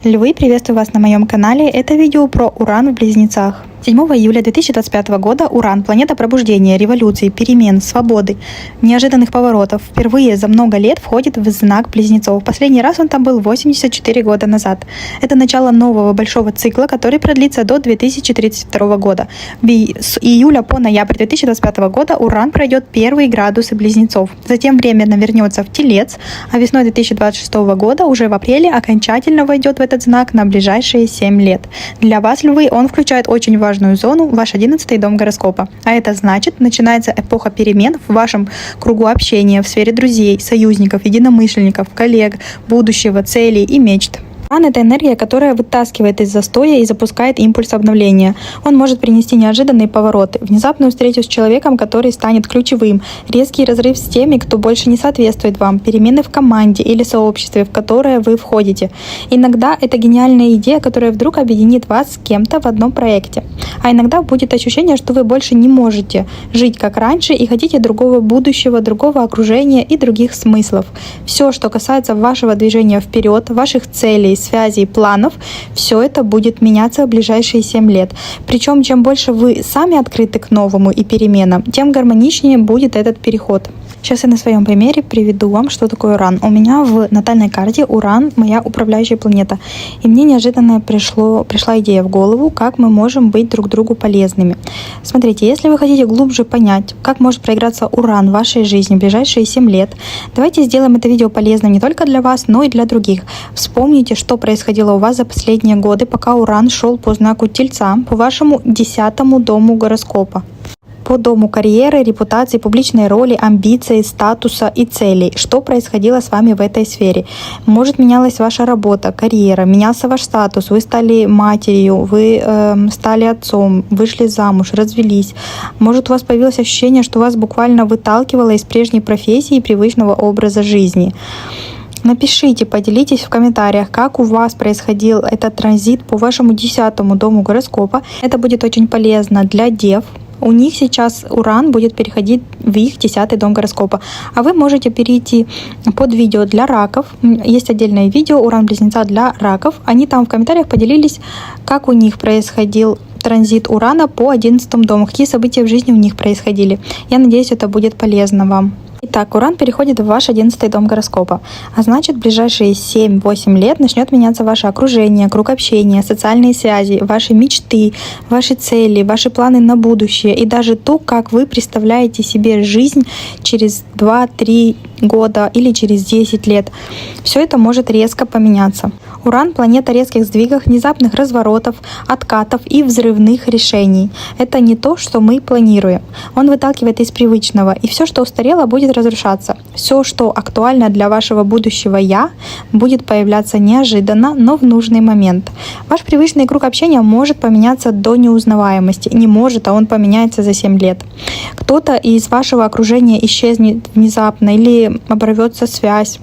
Львы, приветствую вас на моем канале. Это видео про Уран в Близнецах. 7 июля 2025 года Уран, планета пробуждения, революции, перемен, свободы, неожиданных поворотов, впервые за много лет входит в знак Близнецов. Последний раз он там был 84 года назад. Это начало нового большого цикла, который продлится до 2032 года. С июля по ноябрь 2025 года Уран пройдет первые градусы Близнецов. Затем временно вернется в Телец, а весной 2026 года, уже в апреле, окончательно войдет в этот знак на ближайшие 7 лет. Для вас, Львы, он включает очень важную зону, ваш 11-й дом гороскопа. А это значит, начинается эпоха перемен в вашем кругу общения, в сфере друзей, союзников, единомышленников, коллег, будущего, целей и мечт. Уран — это энергия, которая вытаскивает из застоя и запускает импульс обновления. Он может принести неожиданные повороты, внезапную встречу с человеком, который станет ключевым, резкий разрыв с теми, кто больше не соответствует вам, перемены в команде или сообществе, в которое вы входите. Иногда это гениальная идея, которая вдруг объединит вас с кем-то в одном проекте. А иногда будет ощущение, что вы больше не можете жить как раньше и хотите другого будущего, другого окружения и других смыслов. Все, что касается вашего движения вперед, ваших целей, связей, планов, все это будет меняться в ближайшие 7 лет. Причем, чем больше вы сами открыты к новому и переменам, тем гармоничнее будет этот переход. Сейчас я на своем примере приведу вам, что такое Уран. У меня в натальной карте Уран — моя управляющая планета. И мне неожиданно пришла идея в голову, как мы можем быть друг другу полезными. Смотрите, если вы хотите глубже понять, как может проиграться Уран в вашей жизни в ближайшие 7 лет, давайте сделаем это видео полезным не только для вас, но и для других. Вспомните, что происходило у вас за последние годы, пока Уран шел по знаку Тельца, по вашему 10-му дому гороскопа. По дому карьеры, репутации, публичной роли, амбиций, статуса и целей. Что происходило с вами в этой сфере? Может, менялась ваша работа, карьера, менялся ваш статус, вы стали матерью, вы стали отцом, вышли замуж, развелись. Может, у вас появилось ощущение, что вас буквально выталкивало из прежней профессии и привычного образа жизни. Напишите, поделитесь в комментариях, как у вас происходил этот транзит по вашему 10-му дому гороскопа. Это будет очень полезно для дев. У них сейчас Уран будет переходить в их 10-й дом гороскопа. А вы можете перейти под видео для раков. Есть отдельное видео Уран-близнеца для раков. Они там в комментариях поделились, как у них происходил транзит Урана по 11-му дому, какие события в жизни у них происходили. Я надеюсь, это будет полезно вам. Итак, Уран переходит в ваш 11-й дом гороскопа, а значит, в ближайшие 7-8 лет начнет меняться ваше окружение, круг общения, социальные связи, ваши мечты, ваши цели, ваши планы на будущее и даже то, как вы представляете себе жизнь через 2-3 года или через 10 лет. Все это может резко поменяться. Уран — планета резких сдвигов, внезапных разворотов, откатов и взрывных решений. Это не то, что мы планируем. Он выталкивает из привычного, и все, что устарело, будет разрушаться. Все, что актуально для вашего будущего «я», будет появляться неожиданно, но в нужный момент. Ваш привычный круг общения может поменяться до неузнаваемости. Не может, а он поменяется за 7 лет. Кто-то из вашего окружения исчезнет внезапно или оборвется связь.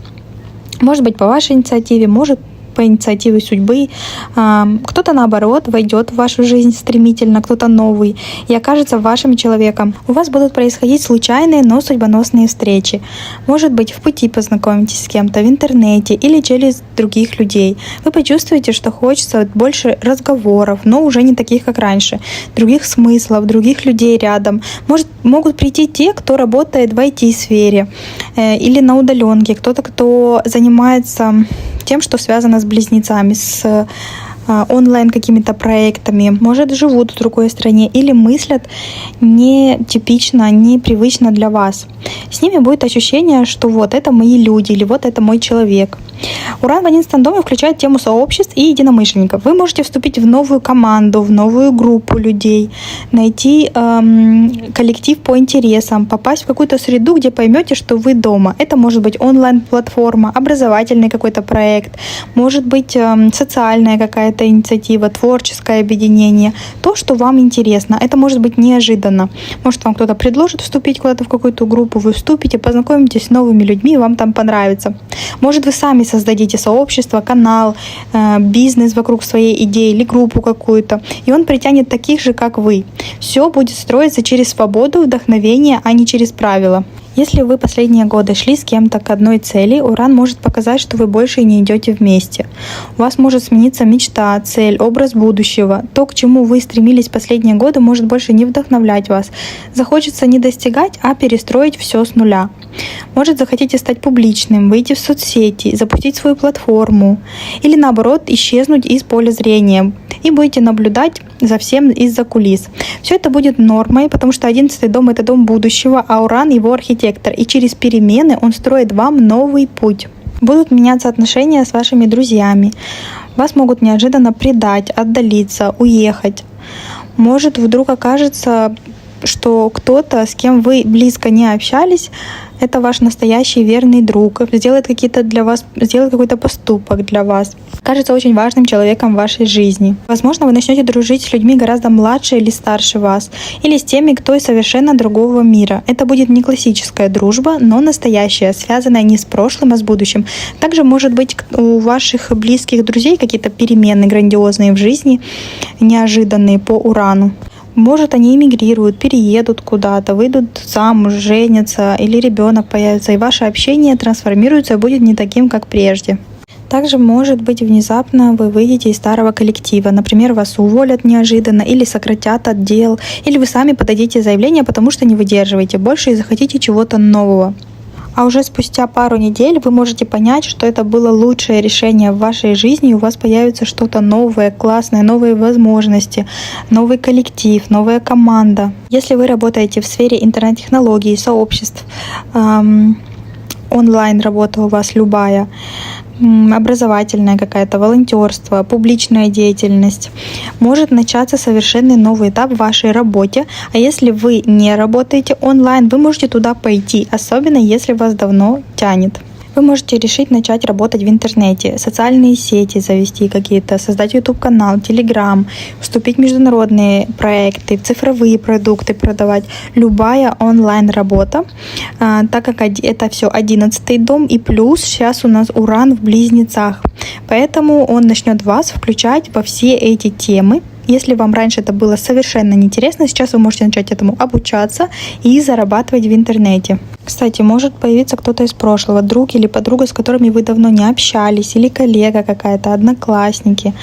Может быть, по вашей инициативе, может по инициативе судьбы. Кто-то, наоборот, войдет в вашу жизнь стремительно, кто-то новый и окажется вашим человеком. У вас будут происходить случайные, но судьбоносные встречи. Может быть, в пути познакомитесь с кем-то, в интернете или через других людей. Вы почувствуете, что хочется больше разговоров, но уже не таких, как раньше. Других смыслов, других людей рядом. Могут прийти те, кто работает в IT-сфере или на удаленке, кто-то, кто занимается тем, что связано с близнецами, с онлайн какими-то проектами, может, живут в другой стране или мыслят нетипично, непривычно для вас. С ними будет ощущение, что вот это мои люди или вот это мой человек. Уран в 11 доме включает тему сообществ и единомышленников. Вы можете вступить в новую команду, в новую группу людей, найти коллектив по интересам, попасть в какую-то среду, где поймете, что вы дома. Это может быть онлайн-платформа, образовательный какой-то проект, может быть социальная какая-то инициатива, творческое объединение. То, что вам интересно. Это может быть неожиданно. Может, вам кто-то предложит вступить куда-то в какую-то группу, вы вступите, познакомитесь с новыми людьми, и вам там понравится. Может, вы сами создадите сообщество, канал, бизнес вокруг своей идеи или группу какую-то, и он притянет таких же, как вы. Все будет строиться через свободу, вдохновение, а не через правила. Если вы последние годы шли с кем-то к одной цели, Уран может показать, что вы больше не идете вместе. У вас может смениться мечта, цель, образ будущего. То, к чему вы стремились последние годы, может больше не вдохновлять вас. Захочется не достигать, а перестроить все с нуля. Может, захотите стать публичным, выйти в соцсети, запустить свою платформу. Или наоборот, исчезнуть из поля зрения. И будете наблюдать за всем из-за кулис. Все это будет нормой, потому что 11-й дом — это дом будущего, а Уран — его архитектор. И через перемены он строит вам новый путь. Будут меняться отношения с вашими друзьями. Вас могут неожиданно предать, отдалиться, уехать. Может, вдруг окажется, что кто-то, с кем вы близко не общались, это ваш настоящий верный друг, сделает какой-то поступок для вас. Кажется очень важным человеком в вашей жизни. Возможно, вы начнете дружить с людьми гораздо младше или старше вас, или с теми, кто из совершенно другого мира. Это будет не классическая дружба, но настоящая, связанная не с прошлым, а с будущим. Также, может быть, у ваших близких друзей какие-то перемены грандиозные в жизни, неожиданные по Урану. Может, они эмигрируют, переедут куда-то, выйдут замуж, женятся, или ребенок появится, и ваше общение трансформируется и будет не таким, как прежде. Также, может быть, внезапно вы выйдете из старого коллектива. Например, вас уволят неожиданно, или сократят отдел, или вы сами подадите заявление, потому что не выдерживаете больше и захотите чего-то нового. А уже спустя пару недель вы можете понять, что это было лучшее решение в вашей жизни, и у вас появится что-то новое, классное, новые возможности, новый коллектив, новая команда. Если вы работаете в сфере интернет-технологий, сообществ, онлайн-работа у вас любая, образовательная какая-то, волонтерство, публичная деятельность, может начаться совершенно новый этап в вашей работе. А если вы не работаете онлайн, вы можете туда пойти, особенно если вас давно тянет. Вы можете решить начать работать в интернете, социальные сети завести какие-то, создать YouTube-канал, Telegram, вступить в международные проекты, цифровые продукты продавать. Любая онлайн-работа, так как это все 11-й дом, и плюс сейчас у нас Уран в Близнецах. Поэтому он начнет вас включать во все эти темы. Если вам раньше это было совершенно неинтересно, сейчас вы можете начать этому обучаться и зарабатывать в интернете. Кстати, может появиться кто-то из прошлого, друг или подруга, с которыми вы давно не общались, или коллега какая-то, одноклассники,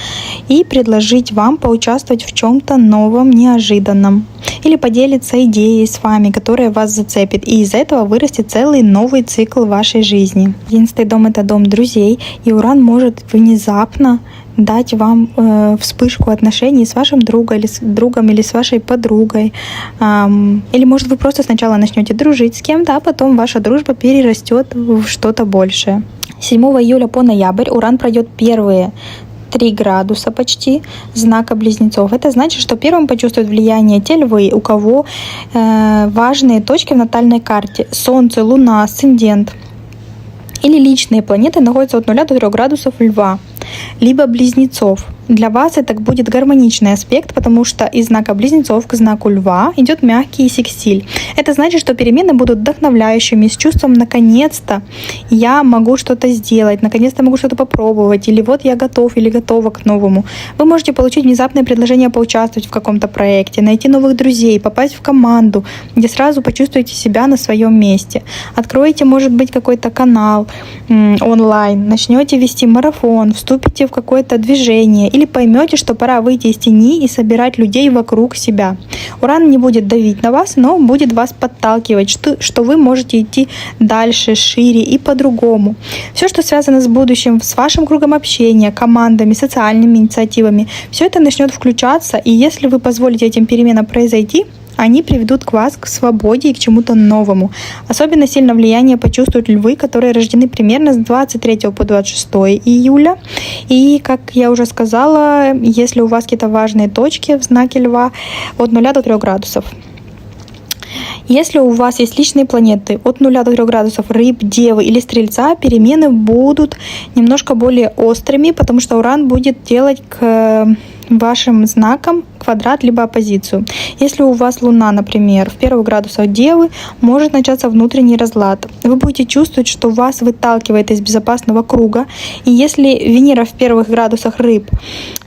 и предложить вам поучаствовать в чем-то новом, неожиданном. Или поделиться идеей с вами, которая вас зацепит, и из этого вырастет целый новый цикл вашей жизни. 11-й дом — это дом друзей, и Уран может внезапно дать вам вспышку отношений с вашим другом или с вашей подругой. Или, может, вы просто сначала начнете дружить с кем-то, а потом ваша дружба перерастет в что-то большее. 7 июля по ноябрь Уран пройдет первые 3 градуса почти знака Близнецов. Это значит, что первым почувствуют влияние те львы, у кого важные точки в натальной карте: Солнце, Луна, Асцендент. Или личные планеты находятся от 0 до 3 градусов Льва, либо Близнецов. Для вас это будет гармоничный аспект, потому что из знака Близнецов к знаку Льва идет мягкий секстиль. Это значит, что перемены будут вдохновляющими, с чувством «наконец-то я могу что-то сделать», «наконец-то могу что-то попробовать», или «вот я готов или готова к новому». Вы можете получить внезапное предложение поучаствовать в каком-то проекте, найти новых друзей, попасть в команду, где сразу почувствуете себя на своем месте. Откроете, может быть, какой-то канал онлайн, начнете вести марафон, вступите в какое-то движение, или поймете, что пора выйти из тени и собирать людей вокруг себя. Уран не будет давить на вас, но будет вас подталкивать, что вы можете идти дальше, шире и по-другому. Все, что связано с будущим, с вашим кругом общения, командами, социальными инициативами, все это начнет включаться, и если вы позволите этим переменам произойти, они приведут к вас к свободе и к чему-то новому. Особенно сильно влияние почувствуют львы, которые рождены примерно с 23 по 26 июля. И, как я уже сказала, если у вас какие-то важные точки в знаке Льва, от 0 до 3 градусов. Если у вас есть личные планеты от 0 до 3 градусов Рыб, Девы или Стрельца, перемены будут немножко более острыми, потому что Уран будет делать к вашим знакам квадрат либо оппозицию. Если у вас Луна, например, в первых градусах Девы, может начаться внутренний разлад. Вы будете чувствовать, что вас выталкивает из безопасного круга. И если Венера в первых градусах Рыб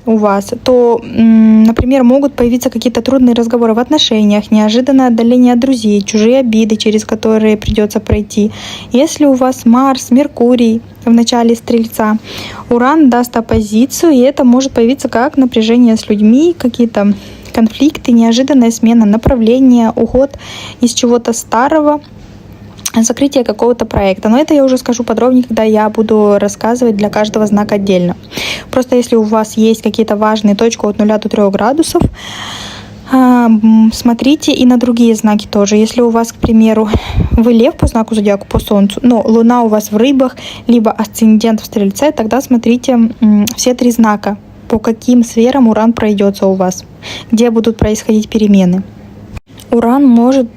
у вас, то, например, могут появиться какие-то трудные разговоры в отношениях, неожиданное отдаление от друзей, чужие обиды, через которые придется пройти. Если у вас Марс, Меркурий в начале Стрельца, Уран даст оппозицию, и это может появиться как напряжение с людьми, какие-то конфликты, неожиданная смена направления, уход из чего-то старого, закрытие какого-то проекта. Но это я уже скажу подробнее, когда я буду рассказывать для каждого знака отдельно. Просто если у вас есть какие-то важные точки от 0 до 3 градусов, смотрите и на другие знаки тоже. Если у вас, к примеру, вы Лев по знаку зодиака, по Солнцу, но Луна у вас в Рыбах, либо асцендент в Стрельце, тогда смотрите все 3 знака, по каким сферам Уран пройдется у вас, где будут происходить перемены. Уран может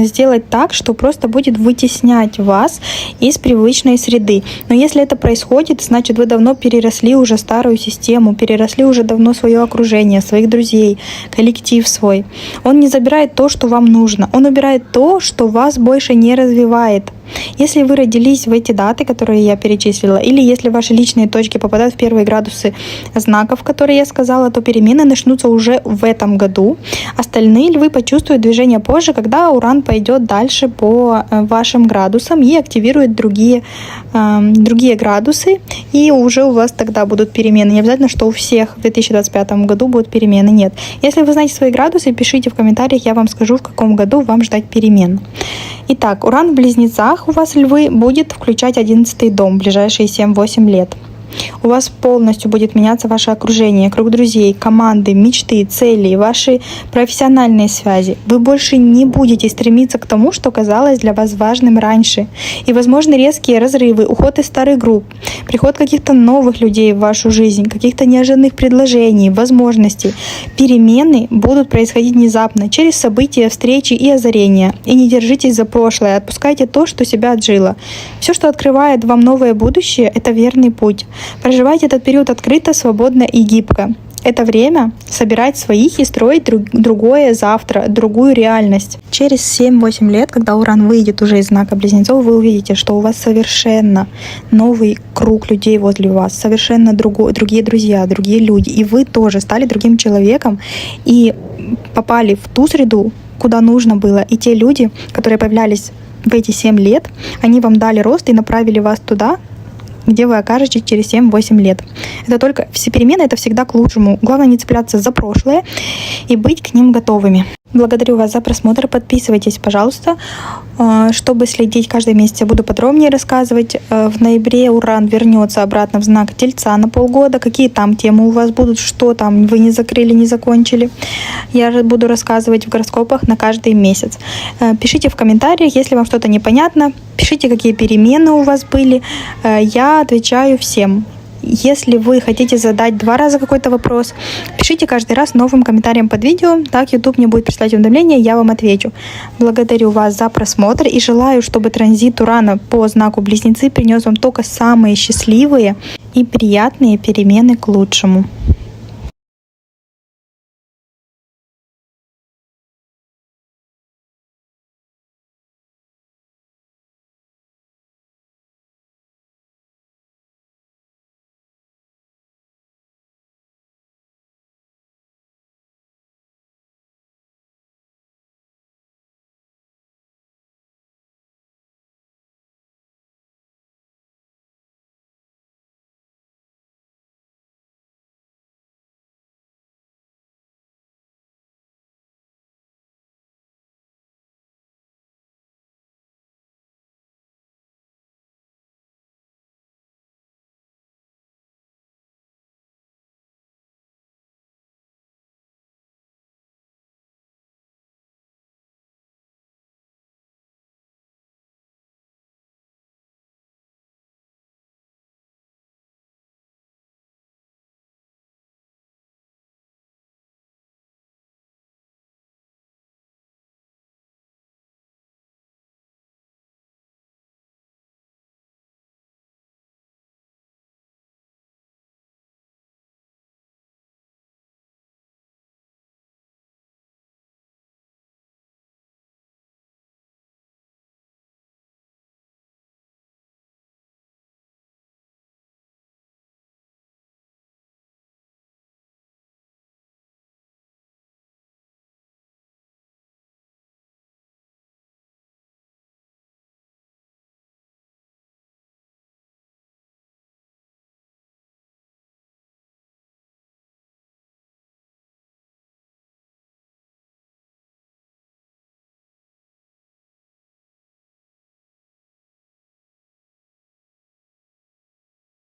сделать так, что просто будет вытеснять вас из привычной среды. Но если это происходит, значит, вы давно переросли уже старую систему, переросли уже давно свое окружение, своих друзей, коллектив свой. Он не забирает то, что вам нужно. Он убирает то, что вас больше не развивает. Если вы родились в эти даты, которые я перечислила, или если ваши личные точки попадают в первые градусы знаков, которые я сказала, то перемены начнутся уже в этом году. Остальные львы почувствуют движение позже, когда Уран пойдет дальше по вашим градусам и активирует другие градусы, и уже у вас тогда будут перемены. Не обязательно, что у всех в 2025 году будут перемены. Нет. Если вы знаете свои градусы, пишите в комментариях, я вам скажу, в каком году вам ждать перемен. Итак, Уран в Близнецах у вас, львы, будет включать 11-й дом в ближайшие 7-8 лет. У вас полностью будет меняться ваше окружение, круг друзей, команды, мечты, цели, ваши профессиональные связи. Вы больше не будете стремиться к тому, что казалось для вас важным раньше. И, возможно, резкие разрывы, уход из старых групп, приход каких-то новых людей в вашу жизнь, каких-то неожиданных предложений, возможностей. Перемены будут происходить внезапно, через события, встречи и озарения. И не держитесь за прошлое, отпускайте то, что себя отжило. Все, что открывает вам новое будущее, это верный путь. Проживайте этот период открыто, свободно и гибко. Это время собирать своих и строить другое завтра, другую реальность. Через 7-8 лет, когда Уран выйдет уже из знака Близнецов, вы увидите, что у вас совершенно новый круг людей возле вас, совершенно другие друзья, другие люди. И вы тоже стали другим человеком и попали в ту среду, куда нужно было. И те люди, которые появлялись в эти 7 лет, они вам дали рост и направили вас туда, где вы окажетесь через 7-8 лет. Это только все перемены, это всегда к лучшему. Главное не цепляться за прошлое и быть к ним готовыми. Благодарю вас за просмотр. Подписывайтесь, пожалуйста, чтобы следить. Каждый месяц я буду подробнее рассказывать. В ноябре Уран вернется обратно в знак Тельца на полгода. Какие там темы у вас будут, что там вы не закрыли, не закончили. Я буду рассказывать в гороскопах на каждый месяц. Пишите в комментариях, если вам что-то непонятно. Пишите, какие перемены у вас были. Я отвечаю всем. Если вы хотите задать 2 раза какой-то вопрос, пишите каждый раз новым комментарием под видео. Так YouTube мне будет присылать уведомления, я вам отвечу. Благодарю вас за просмотр и желаю, чтобы транзит Урана по знаку Близнецы принес вам только самые счастливые и приятные перемены к лучшему.